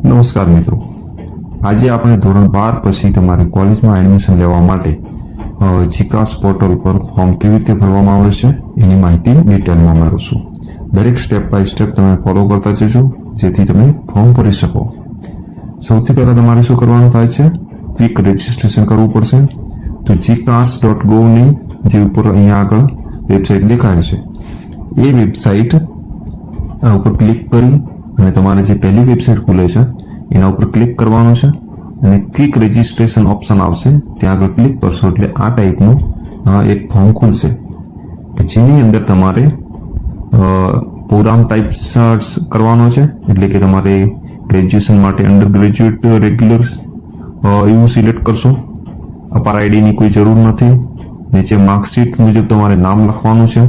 નમસ્કાર મિત્રો, આજે આપણે ધોરણ 12 પછી તમારે કોલેજમાં એડમિશન લેવા માટે જીકાસ પોર્ટલ પર ફોર્મ કેવી રીતે ભરવામાં આવે છે એની માહિતી ડિટેલમાં મેળવશું. દરેક સ્ટેપ બાય સ્ટેપ તમે ફોલો કરતા જજો જેથી તમે ફોર્મ ભરી શકો. સૌથી પહેલા તમારે શું કરવાનું થાય છે, ક્વિક રજિસ્ટ્રેશન કરવું પડશે. તો gcas.gov ની જે ઉપર અહીંયા આગળ વેબસાઇટ દેખાય છે એ વેબસાઇટ ઉપર ક્લિક કરી અને તમારે જે પહેલી વેબસાઇટ ખુલે છે એના ઉપર ક્લિક કરવાનું છે અને ક્વિક રજિસ્ટ્રેશન ઓપ્શન આવશે, ત્યાં આગળ ક્લિક કરશો એટલે આ ટાઈપનું એક ફોર્મ ખુલશે કે જેની અંદર તમારે પ્રોગ્રામ ટાઈપ સર્ચ કરવાનો છે, એટલે કે તમારે ગ્રેજ્યુએશન માટે અંડર ગ્રેજ્યુએટ રેગ્યુલર એવું સિલેક્ટ કરશો. અપાર આઈડીની કોઈ જરૂર નથી. નીચે માર્કશીટ મુજબ તમારે નામ લખવાનું છે,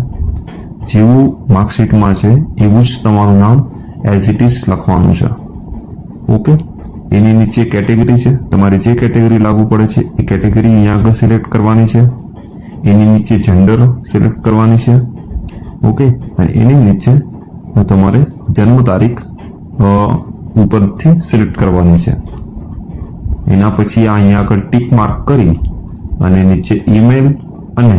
જેવું માર્કશીટમાં છે એવું જ તમારું નામ એઝ ઇટ ઇઝ લખવાનું છે. ઓકે, એની નીચે કેટેગરી છે, તમારે જે કેટેગરી લાગુ પડે છે એ કેટેગરી અહીંયા આગળ સિલેક્ટ કરવાની છે. એની નીચે જેન્ડર સિલેક્ટ કરવાની છે. ઓકે, અને એની નીચે તમારે જન્મ તારીખ ઉપરથી સિલેક્ટ કરવાની છે. એના પછી અહીંયા આગળ ટીક માર્ક કરી અને નીચે ઈમેલ અને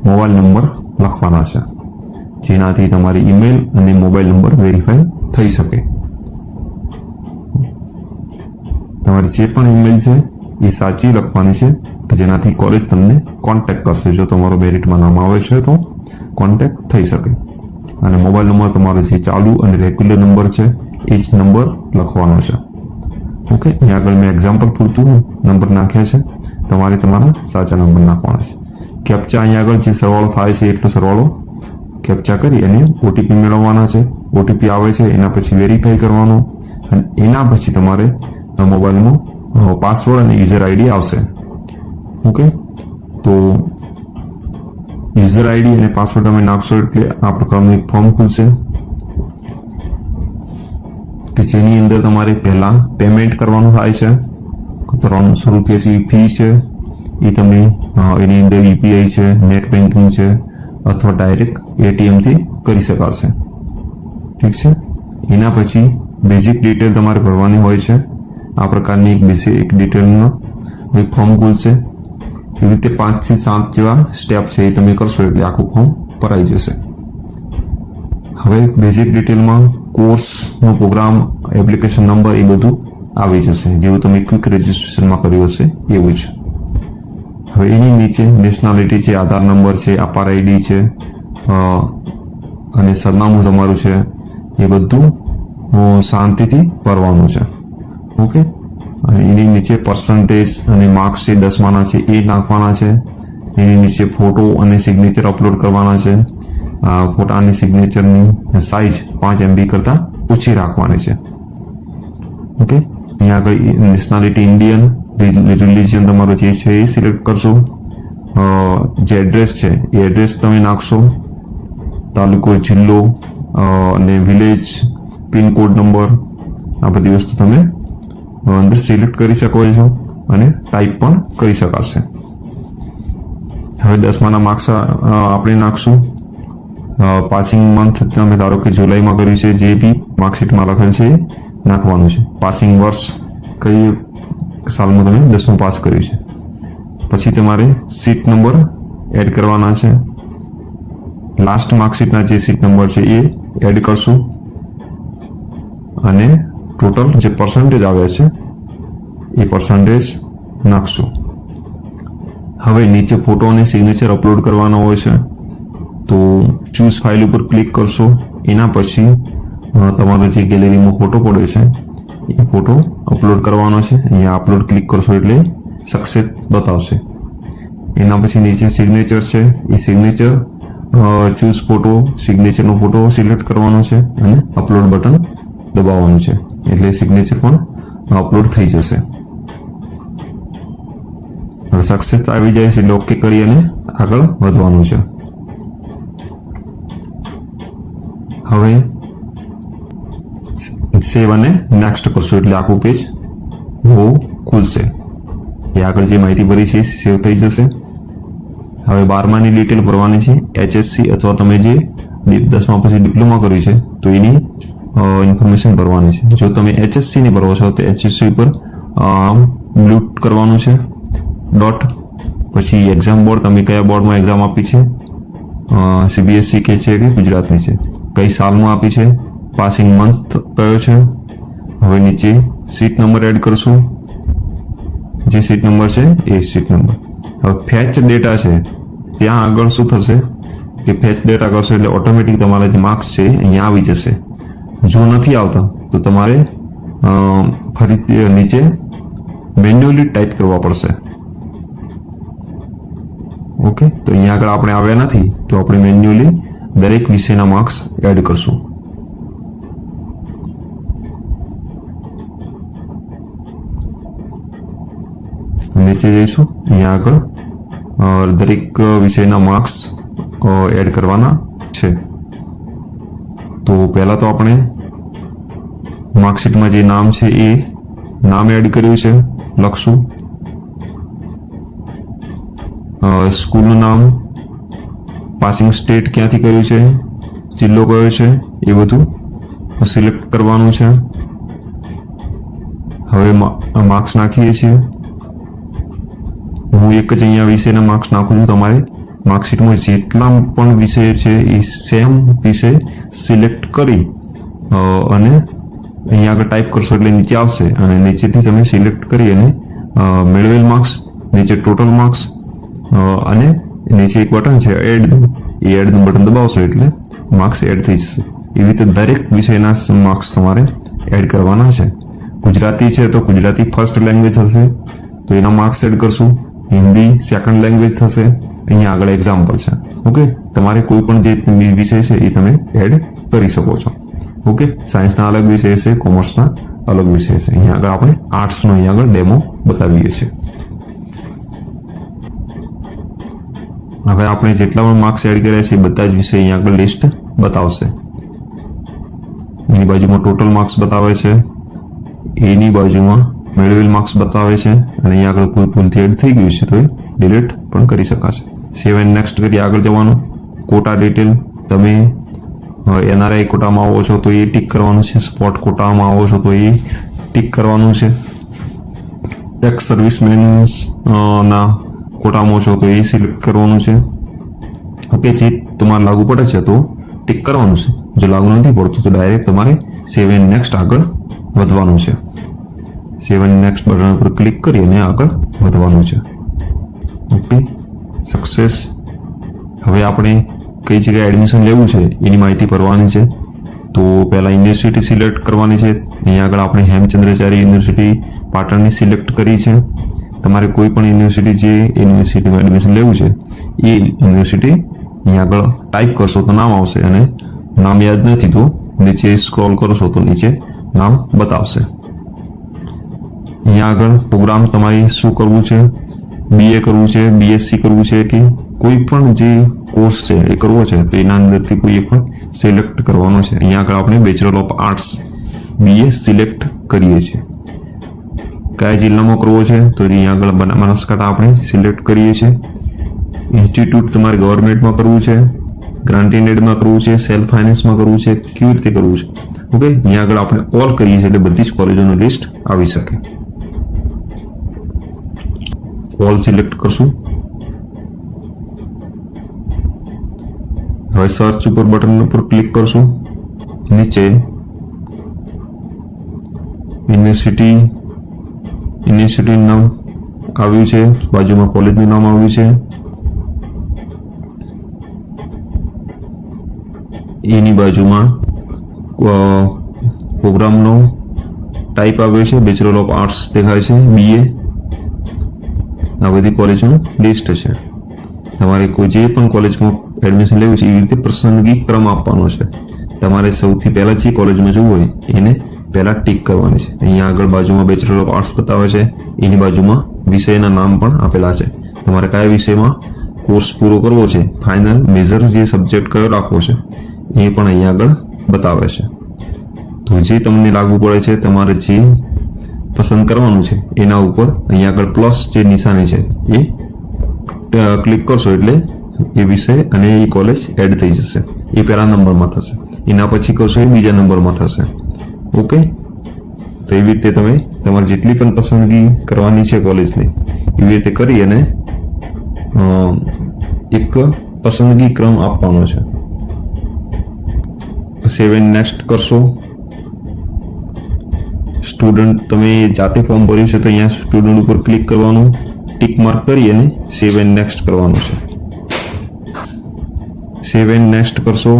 મોબાઈલ નંબર લખવાના છે, જેનાથી તમારી ઈમેલ અને મોબાઈલ નંબર વેરીફાઈ થઈ શકે. તમારી જે પણ ઈમેલ છે એ સાચી લખવાની છે કે જેનાથી કોલેજ તમને કોન્ટેક્ટ કરશે. જો તમારો મેરિટમાં નામ આવે છે તો કોન્ટેક્ટ થઈ શકે. અને મોબાઈલ નંબર તમારો જે ચાલુ અને રેગ્યુલર નંબર છે એ જ નંબર લખવાનો છે. ઓકે, અહીંયા આગળ મેં એક્ઝામ્પલ પૂરતું નંબર નાખ્યા છે, તમારે તમારા સાચા નંબર નાખવાના છે. કેપ્ચા અહીંયા આગળ જે સરવાળો થાય છે એટલો સરવાળો કેપ્ચા કરી અને ઓટીપી મેળવવાના છે. ઓટીપી આવે છે એના પછી વેરીફાઈ કરવાનો અને એના પછી તમારે મોબાઈલમાં પાસવર્ડ અને યુઝર આઈડી આવશે. ઓકે, તો યુઝર આઈડી અને પાસવર્ડ તમે નાખશો એટલે આ પ્રકારનું એક ફોર્મ ખુલશે કે જેની અંદર તમારે પહેલા પેમેન્ટ કરવાનું થાય છે. 300 રૂપિયા જેવી ફી છે એ તમે એની અંદર યુપીઆઈ છે, નેટ બેન્કિંગ છે અથવા ડાયરેક્ટ એટીએમ થી કરી શકાશે. ઠીક છે, એના પછી બેઝિક ડિટેલ તમારે ભરવાની હોય છે. આ પ્રકારની એક બેઝિક ડિટેલનો એક ફોર્મ ખુલશે. એવી રીતે 5 થી 7 જેવા સ્ટેપ છે એ તમે કરશો એટલે આખું ફોર્મ ભરાઈ જશે. હવે બેઝિક ડિટેલમાં કોર્સનો પ્રોગ્રામ, એપ્લિકેશન નંબર એ બધું આવી જશે, જેવું તમે ક્વિક રજિસ્ટ્રેશનમાં કર્યું હશે એવું જ. હવે એની નીચે નેશનાલિટી છે, આધાર નંબર છે, અપાર આઈડી છે અને સરનામું તમારું છે એ બધું શાંતિથી ભરવાનું છે. ઓકે, અને એની નીચે પર્સન્ટેજ અને માર્કશીટ 10માના છે એ નાખવાના છે. એની નીચે ફોટો અને સિગ્નેચર અપલોડ કરવાના છે. ફોટાની સિગ્નેચરની સાઇઝ 5 MB કરતાં ઓછી રાખવાની છે. ઓકે, અહીંયા આગળ નેશનાલિટી ઇન્ડિયન, રિલિજન તમારો જે છે એ સિલેક્ટ કરશો. જે એડ્રેસ છે એ એડ્રેસ તમે નાખશો, તાલુકો, જિલ્લો અને વિલેજ, પિનકોડ નંબર, આ બધી વસ્તુ તમે અંદર સિલેક્ટ કરી શકો છો અને ટાઈપ પણ કરી શકાશે. હવે 10માના માર્ક્સ આપણે નાખશું. પાસિંગ મંથ તમે ધારો કે જુલાઈમાં કર્યું છે, જે બી માર્કશીટમાં લખેલ છે એ નાખવાનું છે. પાસિંગ વર્ષ કઈ સાલમાં તમે 10મું પાસ કર્યું છે. પછી તમારે સીટ નંબર એડ કરવાના છે. લાસ્ટ માર્કશીટના જે સીટ નંબર છે એ એડ કરશું અને ટોટલ જે પર્સન્ટેજ આવે છે એ પર્સન્ટેજ નાખશું. હવે નીચે ફોટો અને સિગ્નેચર અપલોડ કરવાનો હોય છે, તો ચૂઝ ફાઇલ ઉપર ક્લિક કરશો. એના પછી તમારો જે ગેલેરીમાં ફોટો પડ્યો છે એ ફોટો અપલોડ કરવાનો છે. અહીંયા અપલોડ ક્લિક કરશો એટલે સક્સેસ બતાવશે. એના પછી નીચે સિગ્નેચર છે, એ સિગ્નેચર ચૂઝ ફોટો, સિગ્નેચરનો ફોટો સિલેક્ટ કરવાનો છે અને અપલોડ બટન દબાવવાનું છે એટલે સિગ્નેચર પણ અપલોડ થઈ જશે. હવે સક્સેસ આવી જાય છે એટલે ઓકે કરી અને આગળ વધવાનું છે. હવે સેવ અને નેક્સ્ટ કરશો એટલે આખું પેજ નવું ખુલશે. એ આગળ જે માહિતી ભરી છે સેવ થઈ જશે. હવે 12માની ડિટેલ ભરવાની છે. HSC અથવા તમે જે 10મા પછી ડિપ્લોમા કર્યું છે તો એની ઇન્ફોર્મેશન ભરવાની છે. જો તમે HSC ની ભરવો છો તો HSC ઉપર બ્લુ કરવાનું છે ડોટ. પછી એક્ઝામ બોર્ડ, તમે કયા બોર્ડમાં એક્ઝામ આપી છે, CBSE કે છે કે ગુજરાતની છે, કઈ સાલમાં આપી છે, પાસિંગ મંથ કયો છે. હવે નીચે સીટ નંબર એડ કરશું, જે સીટ નંબર છે એ સીટ નંબર. હવે ફેચ ડેટા છે ત્યાં આગળ શું થશે કે ફેચ ડેટા કરશો એટલે ઓટોમેટિક તમારા જે માર્ક્સ છે અહીંયા આવી જશે. જો નથી આવતા તો તમારે ફરીથી નીચે મેન્યુઅલી ટાઈપ કરવા પડશે. ઓકે, તો અહીંયા આગળ આપણે આવ્યા નથી તો આપણે મેન્યુઅલી દરેક વિષયના માર્ક્સ એડ કરશું. નીચે જઈશું, અહીંયા આગળ દરેક વિષયના માર્ક્સ એડ કરવાના છે. તો પહેલા તો આપણે માર્કશીટમાં જે નામ છે એ નામ એડ કર્યું છે લખશું. સ્કૂલનું નામ, પાસિંગ સ્ટેટ ક્યાંથી કર્યું છે, જિલ્લો કયો છે એ બધું સિલેક્ટ કરવાનું છે. હવે માર્ક્સ નાખીએ છીએ. હું એક જ અહીંયા વિષયના માર્ક્સ નાખું છું. તમારે માર્કશીટમાં જેટલા પણ વિષય છે એ સેમ વિષય સિલેક્ટ કરી અને અહીંયા આગળ ટાઈપ કરશો એટલે નીચે આવશે અને નીચેથી તમે સિલેક્ટ કરી અને મેળવેલ માર્ક્સ, નીચે ટોટલ માર્ક્સ અને નીચે એક બટન છે એડ, એ એડનું બટન દબાવશો એટલે માર્ક્સ એડ થઈ જશે. એવી રીતે દરેક વિષયના માર્ક્સ તમારે એડ કરવાના છે. ગુજરાતી છે તો ગુજરાતી ફર્સ્ટ લેંગ્વેજ હશે તો એના માર્ક્સ એડ કરશું. હિન્દી સેકન્ડ લેંગ્વેજ થશે. અહીંયા આગળ એક્ઝામ્પલ છે. ઓકે, તમારે કોઈ પણ જે વિષય છે એ તમે એડ કરી શકો છો. ઓકે, સાયન્સના અલગ વિષય છે, કોમર્સના અલગ વિષય છે. અહીંયા આગળ આપણે આર્ટ્સનો અહીંયા આગળ ડેમો બતાવીએ છીએ. હવે આપણે જેટલા પણ માર્ક્સ એડ કર્યા છે બધા જ વિષય અહીંયા આગળ લિસ્ટ બતાવશે. એની બાજુમાં ટોટલ માર્ક્સ બતાવે છે, એની બાજુમાં મેળવેલ માર્ક્સ બતાવે છે અને અહીંયા આગળ કોઈ ભૂલથી એડ થઈ ગયું છે તો એ ડિલીટ પણ કરી શકાશે. સેવ એન્ડ નેક્સ્ટ કરી આગળ જવાનું. કોટા ડિટેલ, તમે NRI કોટામાં આવો છો તો એ ટીક કરવાનું છે, સ્પોટ કોટામાં આવો છો તો એ ટીક કરવાનું છે, એક્સ સર્વિસમેન ના કોટામાં છો તો એ સિલેક્ટ કરવાનું છે. ઓકે, જે તમારે લાગુ પડે છે તો ટીક કરવાનું છે. જો લાગુ નથી પડતું તો ડાયરેક્ટ તમારે સેવ એન્ડ નેક્સ્ટ આગળ વધવાનું છે. સેવ એન્ડ નેક્સ્ટ બટન ઉપર ક્લિક કરી અને આગળ વધવાનું છે. Okay, success. હવે આપણે કઈ જગ્યાએ એડમિશન લેવું છે એની માહિતી ભરવાની છે. તો પહેલા યુનિવર્સિટી સિલેક્ટ કરવાની છે. અહીંયા આગળ આપણે હેમચંદ્રાચાર્ય યુનિવર્સિટી પાટણની સિલેક્ટ કરી છે. તમારે કોઈ પણ યુનિવર્સિટી જે યુનિવર્સિટીમાં એડમિશન લેવું છે એ યુનિવર્સિટી અહીંયા આગળ ટાઈપ કરશો તો નામ આવશે અને નામ યાદ નથી તો નીચે સ્ક્રોલ કરશો તો નીચે નામ બતાવશે. અહીંયા આગળ પ્રોગ્રામ તમારે શું કરવું છે, BA કરવું છે, BSc કરવું છે કે કોઈ પણ જે કોર્સ છે એ કરવો છે તો એના અંદરથી કોઈ એક પણ સિલેક્ટ કરવાનો છે. અહીંયા આગળ આપણે bachelor of arts BA select કરીએ છીએ. કયા જિલ્લામાં કરવો છે તો અહીંયા આગળ બનાસકાંઠા આપણે સિલેક્ટ કરીએ છીએ. ઇન્સ્ટિટ્યૂટ તમારે ગવર્મેન્ટમાં કરવું છે, ગ્રાન્ટેડમાં કરવું છે, સેલ્ફ ફાઇનાન્સમાં કરવું છે, કેવી રીતે કરવું છે. ઓકે, અહીંયા આગળ આપણે ઓલ કરીએ છીએ એટલે બધી જ કોલેજોનું લિસ્ટ આવી શકે. ઓલ સિલેક્ટ કરશું. હવે સર્ચ ઉપર બટન ઉપર ક્લિક કરશું. નીચે યુનિવર્સિટી નામ આવ્યું છે, બાજુમાં કોલેજનું નામ આવ્યું છે. એની બાજુમાં પ્રોગ્રામનો ટાઈપ આવ્યો છે, બેચલર ઓફ આર્ટ્સ દેખાય છે, BA. આ બધી કોલેજનું લિસ્ટ છે. તમારે કોઈ જે પણ કોલેજમાં એડમિશન લેવું છે એવી રીતે પસંદગી ક્રમ આપવાનો છે. તમારે સૌથી પહેલા જે કોલેજમાં જવું હોય એને પહેલા ટીક કરવાની છે. અહીંયા આગળ બાજુમાં બેચલર ઓફ આર્ટ્સ બતાવે છે, એની બાજુમાં વિષયના નામ પણ આપેલા છે. તમારે કયા વિષયમાં કોર્સ પૂરો કરવો છે, ફાઇનલ મેજર જે સબ્જેક્ટ કયો રાખવો છે એ પણ અહીંયા આગળ બતાવે છે. તો જે તમને લાગુ પડે છે તમારે જે પસંદ કરવાનું છે એના ઉપર અહીંયા આગળ પ્લસ જે નિશાની છે એ ક્લિક કરશો એટલે એ વિષય અને એ કોલેજ એડ થઈ જશે. એ પહેલા નંબરમાં થશે, એના પછી કરશો એ બીજા નંબરમાં થશે. ઓકે, તો એવી રીતે તમે તમારે જેટલી પણ પસંદગી કરવાની છે કોલેજની એવી રીતે કરી અને એક પસંદગી ક્રમ આપવાનો છે. સેવ એન્ડ નેક્સ્ટ કરશો. સ્ટુડન્ટ તમે જાતે ફોર્મ ભર્યું છે તો અહીંયા સ્ટુડન્ટ ઉપર ક્લિક કરવાનું, ટિક માર્ક કરી અને સેવ એન્ડ નેક્સ્ટ કરવાનું છે. સેવ એન્ડ નેક્સ્ટ કરશો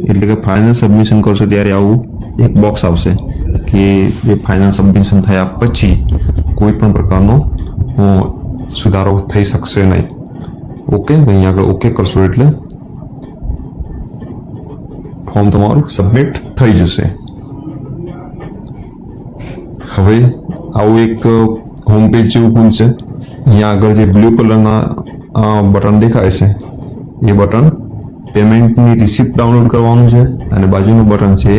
એટલે કે ફાઇનલ સબમિશન કરશો ત્યારે આવું એક બોક્સ આવશે કે જે ફાઇનલ સબમિશન થયા પછી કોઈ પણ પ્રકારનો સુધારો થઈ શકશે નહીં. ઓકે, તો અહીંયા આગળ ઓકે કરશો એટલે ફોર્મ તમારું સબમિટ થઈ જશે. હવે આવું એક હોમ પેજ જેવું ખુલશે. અહીંયા આગળ જે બ્લુ કલરના બટન દેખાય છે એ બટન પેમેન્ટની રિસિપ્ટ ડાઉનલોડ કરવાનું છે અને બાજુનું બટન છે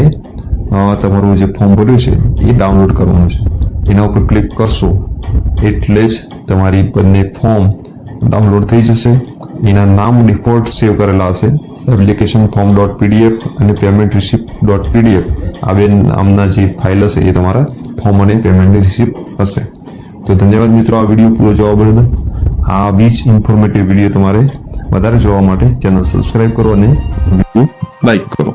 તમારું જે ફોર્મ ભર્યું છે એ ડાઉનલોડ કરવાનું છે. એના ઉપર ક્લિક કરશો એટલે જ તમારી બંને ફોર્મ ડાઉનલોડ થઈ જશે. એના નામ ડિફોલ્ટ સેવ કરેલા હશે, એપ્લિકેશન ફોર્મ .pdf અને પેમેન્ટ રિસિપ્ટ .pdf. આ બે નામના જે ફાઇલ હશે એ તમારા ફોર્મ અને પેમેન્ટની રિસિપ્ટ હશે. તો ધન્યવાદ મિત્રો આ વિડીયો પૂરો જોવા બદલ. આવી જ ઇન્ફોર્મેટિવ વિડીયો તમારે વધારે જોવા માટે ચેનલ સબસ્ક્રાઇબ કરો અને વિડીયો લાઈક કરો.